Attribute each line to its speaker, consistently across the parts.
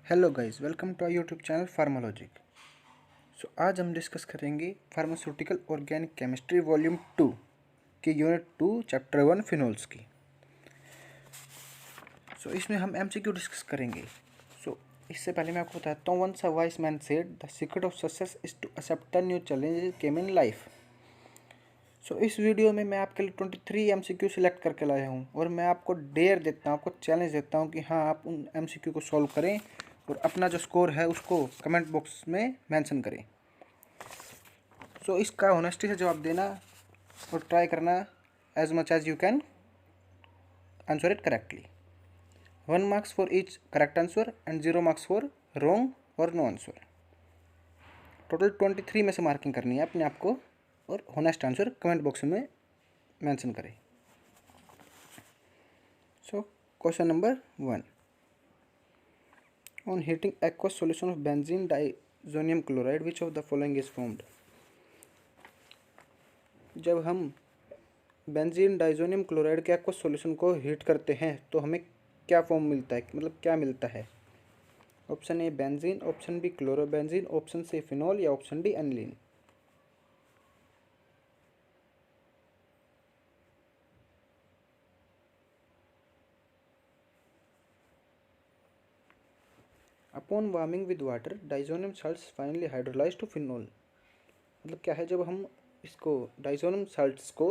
Speaker 1: Hello guys, welcome to our YouTube channel Pharmalogic. आज हम discuss करेंगे फार्मास्यूटिकल ऑर्गेनिक केमिस्ट्री वॉल्यूम 2 की unit 2 chapter 1 phenols की। इसमें हम एमसीक्यू डिस्कस करेंगे। इससे पहले मैं आपको बताता हूँ, once a wise man said the secret of success is to accept the new challenges came in life. इस वीडियो में मैं आपके लिए 23 एमसीक्यू सिलेक्ट करके लाया हूँ और मैं आपको डेयर देता हूँ, आपको चैलेंज देता हूँ कि हाँ, आप उन एमसीक्यू को सॉल्व करें और अपना जो स्कोर है उसको कमेंट बॉक्स में मेंशन करें। इसका ऑनेस्टी से जवाब देना और ट्राई करना as much as you can answer it correctly. 1 marks for each correct answer and 0 marks for wrong और नो आंसर। टोटल 23 में से मार्किंग करनी है अपने आप को और ऑनेस्ट आंसर कमेंट बॉक्स में मेंशन करें। Question number 1, on heating aqueous solution of benzene diazonium chloride which of the following is formed। जब हम बेंजीन डाइजोनियम क्लोराइड के एक्वस सॉल्यूशन को हीट करते हैं तो हमें क्या फॉर्म मिलता है, मतलब क्या मिलता है। Option A benzene, option B chlorobenzene, option C phenol या option D aniline. Upon warming with water diazonium salts finally hydrolyse to phenol. मतलब क्या है, जब हम इसको डाइजोनियम साल्ट्स को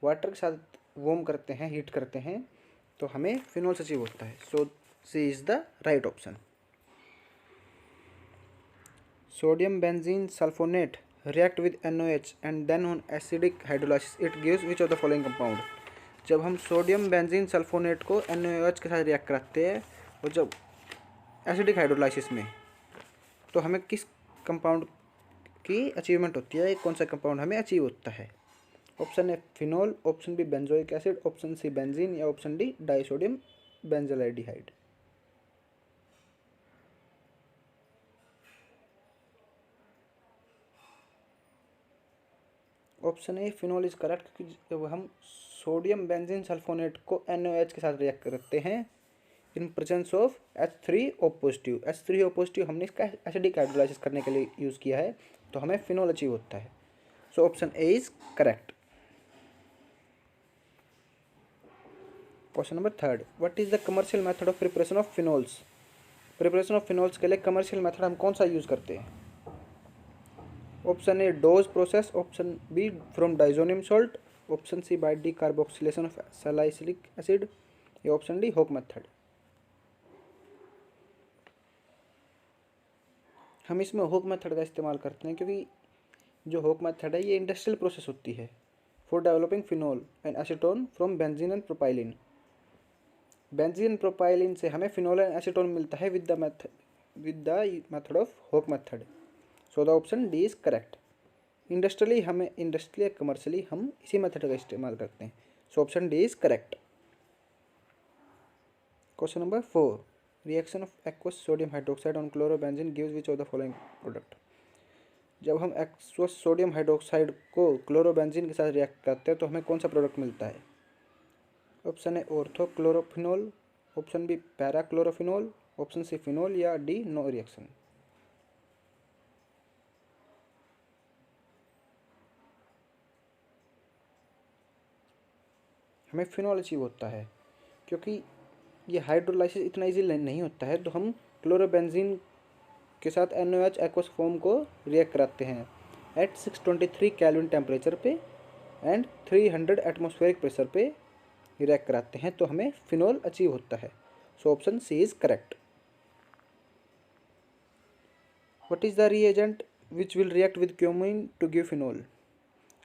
Speaker 1: वाटर के साथ वार्म करते हैं, हीट करते हैं, तो हमें फिनॉल अचीव होता है। C is the right option. Sodium benzene sulphonate react with NOH and then on acidic hydrolysis it gives which of the following compound. जब हम सोडियम बेंजीन सल्फोनेट को NOH के साथ रिएक्ट कराते हैं और जब एसिडिक हाइड्रोलाइसिस में, तो हमें किस कंपाउंड की अचीवमेंट होती है, कौन सा कंपाउंड हमें अचीव होता है। Option A phenol, option B benzoic acid, option C benzene या option D disodium benzaldehyde. Option A phenol is correct, क्योंकि जब हम सोडियम बेंजीन सल्फोनेट को NOH के साथ रिएक्ट करते हैं in presence of H3O positive, H3O positive हमने इसका एसिडिक हाइड्रोलाइसिस करने के लिए यूज़ किया है, तो हमें फिनॉल अचीव होता है। Option A is correct. Question number 3, what is the commercial method of preparation of phenols. Preparation of phenols के लिए कमर्शियल मेथड हम कौन सा यूज़ करते हैं। Option A Dow's process, option B from diazonium salt, option C by decarboxylation of salicylic acid या option D Hock method. हम इसमें होक मेथड का इस्तेमाल करते हैं क्योंकि जो होक मेथड है ये इंडस्ट्रियल प्रोसेस होती है for developing phenol and acetone from benzene and propylene. Benzene propylene से हमें फिनॉल एंड एसीटोन मिलता है विद द मेथड ऑफ होक method. The option D is correct. Industrially commercially हम इसी मेथड का इस्तेमाल करते हैं। Option D is correct. Question number 4, reaction of aqueous sodium hydroxide on chlorobenzene gives which of the following product. जब हम aqueous sodium hydroxide को chlorobenzene के साथ रिएक्ट करते हैं तो हमें कौन सा प्रोडक्ट मिलता है। Option A orthochlorophenol, option B parachlorophenol, option C phenol या डी नो रिएक्शन। हमें फिनॉल अचीव होता है क्योंकि ये हाइड्रोलाइसिस इतना इजी नहीं होता है, तो हम क्लोरोबेंजीन के साथ NOH एक्वस फॉर्म को रिएक्ट कराते हैं एट 623 केल्विन टेम्परेचर पे एंड 300 एटमॉस्फेरिक प्रेशर पे रिएक्ट कराते हैं, तो हमें फिनॉल अचीव होता है। Option C is correct. What is the reagent which will react with cumene to give phenol.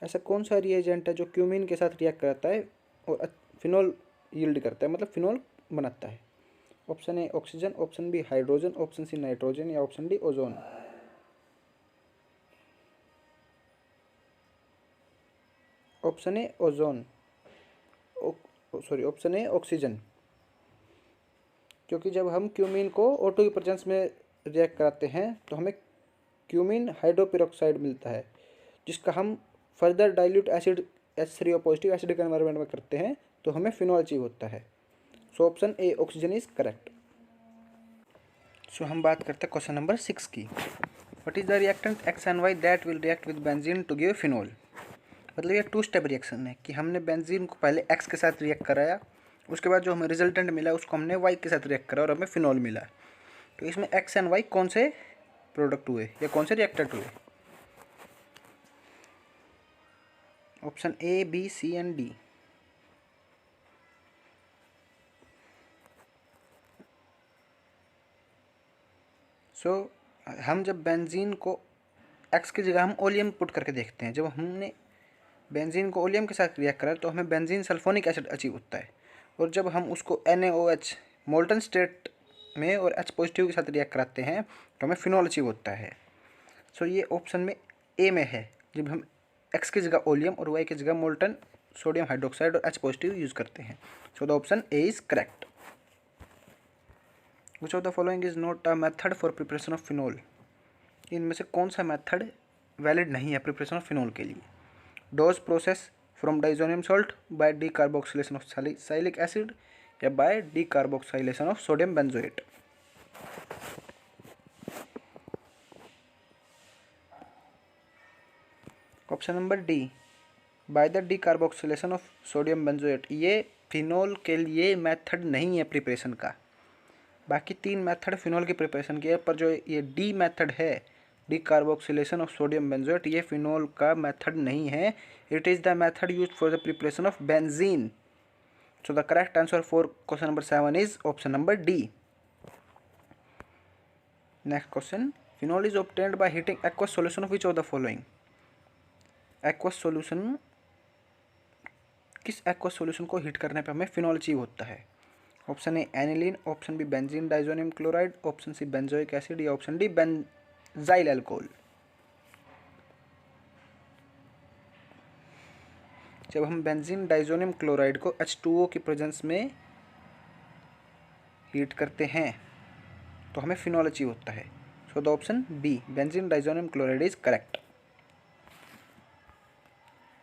Speaker 1: ऐसा कौन सा रिएजेंट है जो क्यूमीन के साथ रिएक्ट कराता है और फिनॉल यील्ड करता है, मतलब फिनॉल बनाता है। Option A oxygen, option B hydrogen, option C nitrogen या option D ozone. Option A ozone, option A oxygen, क्योंकि जब हम क्यूमीन को O2 की प्रेजेंस में रिएक्ट कराते हैं तो हमें क्यूमीन हाइड्रोपेरोक्साइड मिलता है, जिसका हम further dilute acid H3O positive acidic environment में करते हैं तो हमें फिनॉल अचीव होता है। Option A oxygen is correct. So हम बात करते हैं क्वेश्चन नंबर 6 की। What is the reactant X and Y that will react with benzene to give phenol. मतलब ये 2 स्टेप रिएक्शन है कि हमने बेंजीन को पहले एक्स के साथ रिएक्ट कराया, उसके बाद जो हमें रिजल्टेंट मिला उसको हमने वाई के साथ रिएक्ट करा और हमें फिनोल मिला। तो इसमें एक्स एंड वाई कौन से प्रोडक्ट हुए या कौन से रिएक्टेंट हुए? Option A, B, C and D. So हम जब बेंजीन को एक्स की जगह हम ओलियम पुट करके देखते हैं, जब हमने बेंजीन को ओलियम के साथ रिएक्ट करा तो हमें बेंजीन सल्फोनिक एसिड अचीव होता है, और जब हम उसको NaOH मोल्टन स्टेट में और H पॉजिटिव के साथ रिएक्ट कराते हैं तो हमें फिनोल अचीव होता है। सो ये ऑप्शन में ए में है, जब हम एक्स की जगह ओलियम और वाई की जगह मोल्टन सोडियम हाइड्रोक्साइड और H पॉजिटिव यूज़ करते हैं। So the option A is correct. Which of the following is not a method for preparation of phenol. इनमें से कौन सा मेथड वैलिड नहीं है प्रिपरेशन ऑफ फिनोल के लिए? Dow's process from diazonium salt by decarboxylation of salicylic acid या by decarboxylation of sodium benzoate. Option number D, by the decarboxylation of sodium benzoate. ये फिनोल के लिए मेथड नहीं है प्रिपरेशन का। बाकी 3 मेथड फिनोल की प्रिपरेशन की है, पर जो ये डी मेथड है डीकार्बोक्सिलेशन ऑफ सोडियम बेंजोएट, ये फिनोल का मेथड नहीं है। It is the method use for the preparation of benzene. So the correct answer for question number 7 is option number D. Next question, phenol is obtained by heating aqueous solution of which of the following. Aqueous solution, किस aqueous solution को heat करने पे हमें phenol achieve होता है? Option ए aniline, option B benzene diazonium chloride, option C benzoic acid या option D benzyl alcohol. जब हम बेंजीन डाइजोनियम क्लोराइड को H2O की प्रेजेंस में हीट करते हैं तो हमें फिनोल अचीव होता है। So the option B benzene diazonium chloride is correct.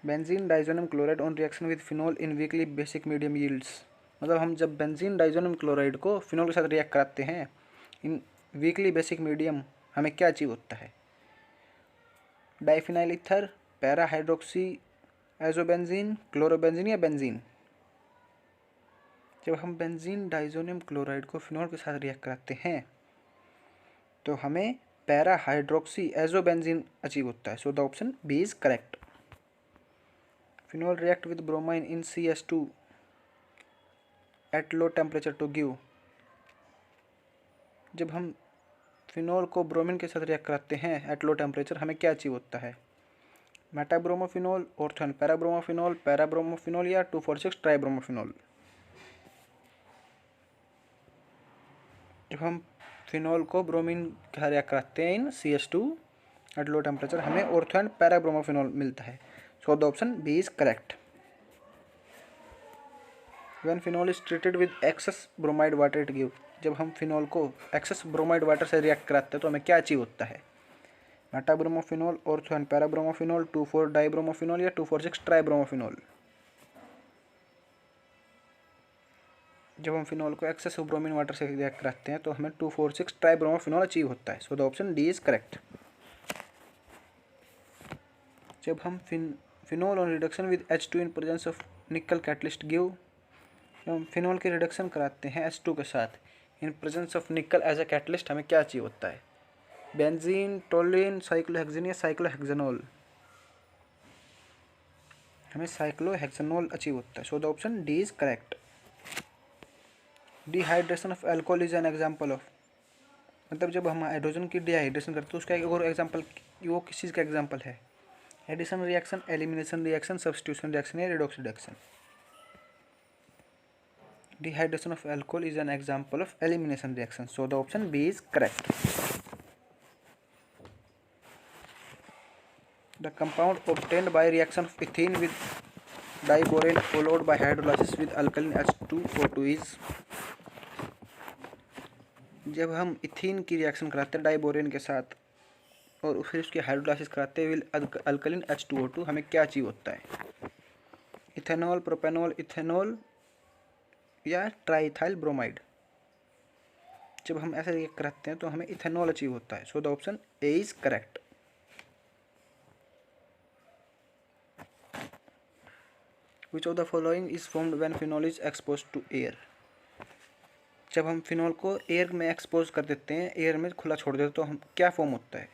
Speaker 1: Benzene diazonium chloride on reaction with phenol in weakly basic medium yields. मतलब हम जब बेंजीन डाइजोनियम क्लोराइड को फिनोल के साथ रिएक्ट कराते हैं इन वीकली बेसिक मीडियम, हमें क्या अचीव होता है? Diphenyl ether, para hydroxy azobenzene, chlorobenzene या बेंजीन। जब हम बेंजीन डाइजोनियम क्लोराइड को फिनोल के साथ रिएक्ट कराते हैं तो हमें पैरा हाइड्रोक्सी एजोबेंजीन अचीव होता है। So the option B is correct. Phenol react with bromine in CS2 at low temperature to give. जब हम फिनोल को ब्रोमीन के साथ रिएक्ट कराते हैं एट लो टेम्परेचर, हमें क्या अचीव होता है? मेटाब्रोमोफिनोल, ऑर्थोन पैराब्रोमोफिनोल, पैराब्रोमोफिनोल या 2,4,6 ट्राइब्रोमोफिनोल। जब हम फिनोल को ब्रोमीन के साथ रिएक्ट कराते हैं in CS2 at low temperature, हमें ऑर्थो एंड पैराब्रोमोफिनोल मिलता है। So the option B is correct. When phenol is treated with excess bromide water it give. जब हम फिनोल को एक्सेस ब्रोमाइड वाटर से रिएक्ट कराते हैं तो हमें क्या अचीव होता है? मेटाब्रोमोफिनोल, ऑर्थो एंड पैराब्रोमोफिनोल, 2,4 डाइब्रोमोफिनोल या 2,4,6 ट्राइब्रोमोफिनोल। जब हम फिनोल को एक्सेस ब्रोमीन वाटर से रिएक्ट कराते हैं तो हमें 2,4,6 ट्राइब्रोमोफिनोल अचीव होता है। So the option D is correct. जब हम phenol on reduction with H2 in presence of निकल कैटलिस्ट गिव। जब हम फिनोल की रिडक्शन कराते हैं H2 के साथ in presence of nickel as a catalyst, हमें क्या अचीव होता है? बेंजीन, टोलिन, साइक्लोहेक्सेन या साइक्लोहेक्सेनोल। हमें साइक्लोहेक्सेनोल अचीव होता है। So the option D is correct. Dehydration of alcohol is an example of. मतलब जब हम हाइड्रोजन की डिहाइड्रेशन करते हैं उसका एक और एग्जाम्पल, वो किस चीज़ का एग्जाम्पल है? Addition reaction, elimination reaction, substitution reaction या redox reaction. Dehydration of alcohol is an example of elimination reaction. So the option B is correct. The compound obtained by reaction of ethene with diborane followed by hydrolysis with alkaline H2O2 is। जब हम ethene की reaction कराते हैं diborane के साथ और फिर उसकी हाइड्रोलाइसिस कराते हैं विद अल्कलिन H2O2, हमें क्या अचीव होता है? इथेनॉल, प्रोपेनॉल, इथेनॉल या ट्राइथाइल ब्रोमाइड। जब हम ऐसे रिएक्ट करते हैं तो हमें इथेनॉल अचीव होता है। So the option A is correct. Which of the following is formed when phenol is exposed to air. जब हम फिनॉल को एयर में एक्सपोज कर देते हैं, एयर में खुला छोड़ देते हैं, तो हम क्या फॉर्म होता है?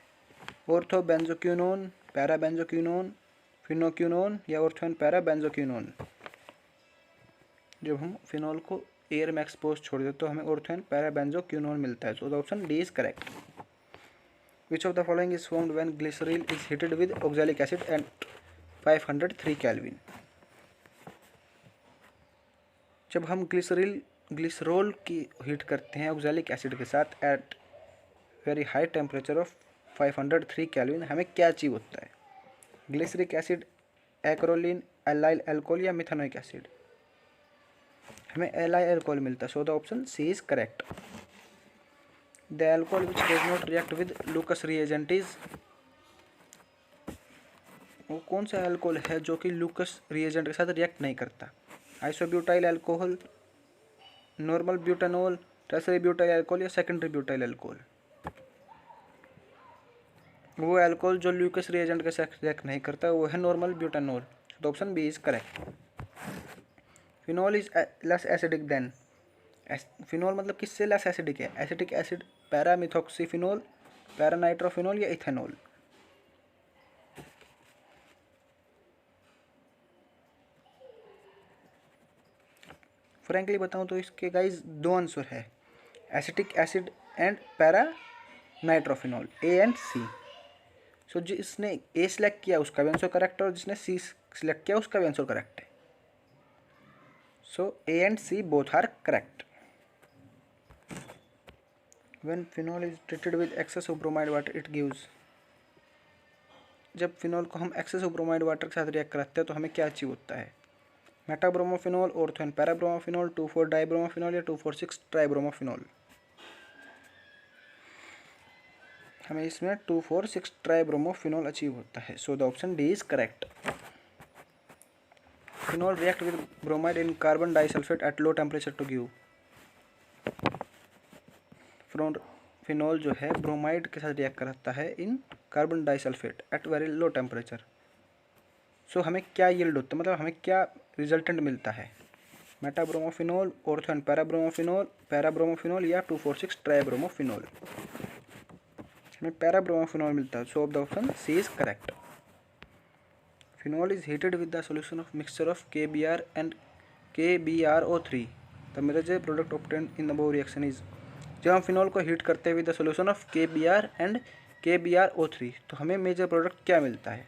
Speaker 1: ऑर्थो बेंजोक्विनोन, पैरा बेंजोक्विनोन, फिनोक्विनोन या ऑर्थो एंड पैरा बेंजोक्विनोन। जब हम फिनॉल को एयर में एक्सपोज छोड़ देते तो हमें ऑर्थो एंड पैरा बेंजोक्विनोन मिलता है। So the option D is correct. Which of the following is formed when glycerine is heated with oxalic acid at 503 kelvin. जब हम ग्लिसरोल की हीट करते हैं ऑक्सैलिक एसिड के साथ at very high temperature of 503 kelvin, हमें क्या achieve होता है? Glyceric acid, acrolein, allyl alcohol या मिथेनोइक एसिड। हमें एलाइल अल्कोहल मिलता है। So the option C is correct. The alcohol which does not react with Lucas reagent is, वो कौन सा अल्कोहल है जो कि लूकस रिएजेंट के साथ रिएक्ट नहीं करता? Isobutyl alcohol, normal butanol, tertiary butyl alcohol या सेकेंडरी ब्यूटाइल अल्कोहल। वो अल्कोहल जो लूकस रिएजेंट के साथ रिएक्ट नहीं करता वो है नॉर्मल ब्यूटानॉल। तो option B is correct. Phenol is less acidic than, phenol मतलब किससे लेस एसिडिक है? एसिटिक एसिड, पैरामिथॉक्सीफिनॉल, पैरानाइट्रोफिनॉल या इथेनॉल। फ्रैंकली बताऊं तो इसके गाइज दो आंसर है, acetic acid and paranitrophenol, A and C. So जिसने ए सिलेक्ट किया उसका भी आंसर करेक्ट है और जिसने सी सिलेक्ट किया उसका भी आंसर करेक्ट है। So A and C both are correct. When phenol is treated with excess of bromide water it gives. जब फिनॉल को हम एक्सेस ऑफ ब्रोमाइड वाटर के साथ रिएक्ट कराते हैं तो हमें क्या अचीव होता है? मेटाब्रोमोफिनॉल, ऑर्थो एंड पैराब्रोमोफिनॉल, 2,4-डाइब्रोमोफिनॉल या 2,4,6-ट्राइब्रोमोफिनॉल। हमें इसमें 2,4,6-ट्राइब्रोमोफिनॉल अचीव होता है। So the option D is correct. Phenol react with bromide in carbon disulphate at low temperature to give. Phenol जो है ब्रोमाइड के साथ रिएक्ट करता है in carbon disulphate at very low temperature. So हमें क्या यील्ड होता है, मतलब हमें क्या रिजल्टेंट मिलता है? मेटाब्रोमोफिनॉल, ऑर्थो एंड पैराब्रोमोफिनॉल, पैराब्रोमोफिनॉल या 2,4,6-ट्राइब्रोमोफिनॉल। हमें पैराब्रोमोफिनॉल मिलता है। So of the option C is correct. Phenol is heated with the solution of mixture of KBr and KBrO3। The major product obtained in the above reaction is. जब हम phenol को heat करते हैं with the solution of KBr and KBrO3 तो हमें major product क्या मिलता है?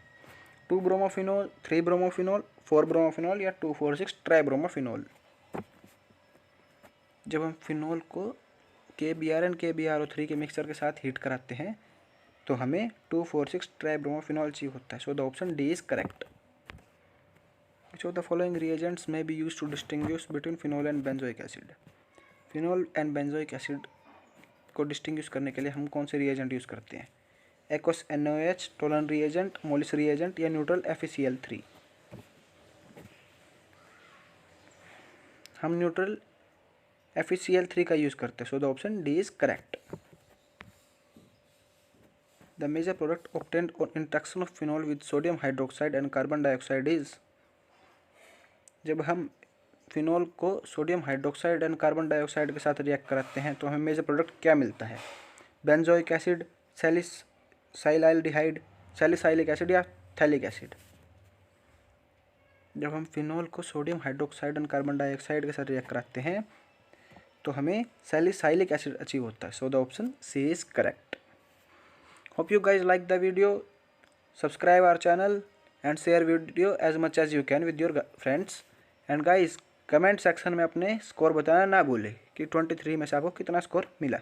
Speaker 1: 2-ब्रोमोफिनॉल, 3-ब्रोमोफिनॉल, 4-ब्रोमोफिनॉल या 2,4,6-ट्राइब्रोमोफिनॉल। जब हम फिनॉल को KBr एंड KBrO3 के मिक्सचर के साथ हीट कराते हैं तो हमें 2,4,6-ट्राइब्रोमोफिनॉल अचीव होता है। So the option D is correct. Which of the following reagents may be use to distinguish between phenol and benzoic acid. Phenol and benzoic acid को डिस्टिंग्विश करने के लिए हम कौन से रिएजेंट यूज़ करते हैं? Aqueous NaOH, Tollens reagent, Molisch reagent या न्यूट्रल FeCl3। हम न्यूट्रल FeCl3 का यूज़ करते हैं। So the option D is correct. The major product obtained on interaction of phenol with sodium hydroxide and carbon dioxide is. जब हम phenol को sodium hydroxide and carbon dioxide के साथ react कराते हैं तो हमें मेजर प्रोडक्ट क्या मिलता है? बेंजोइक एसिड, सैलिसाइल्डिहाइड, सैलिसाइलिक एसिड या थैलिक एसिड। जब हम फिनॉल को sodium hydroxide and carbon dioxide के साथ रिएक्ट कराते हैं तो हमें सैलिसाइलिक एसिड अचीव होता है। So the option C is correct. Hope you guys like the video, subscribe our channel and share video as much as you can with your friends. And guys comment section में अपने score बताना ना भूलें कि 23 में से आपको कितना स्कोर मिला।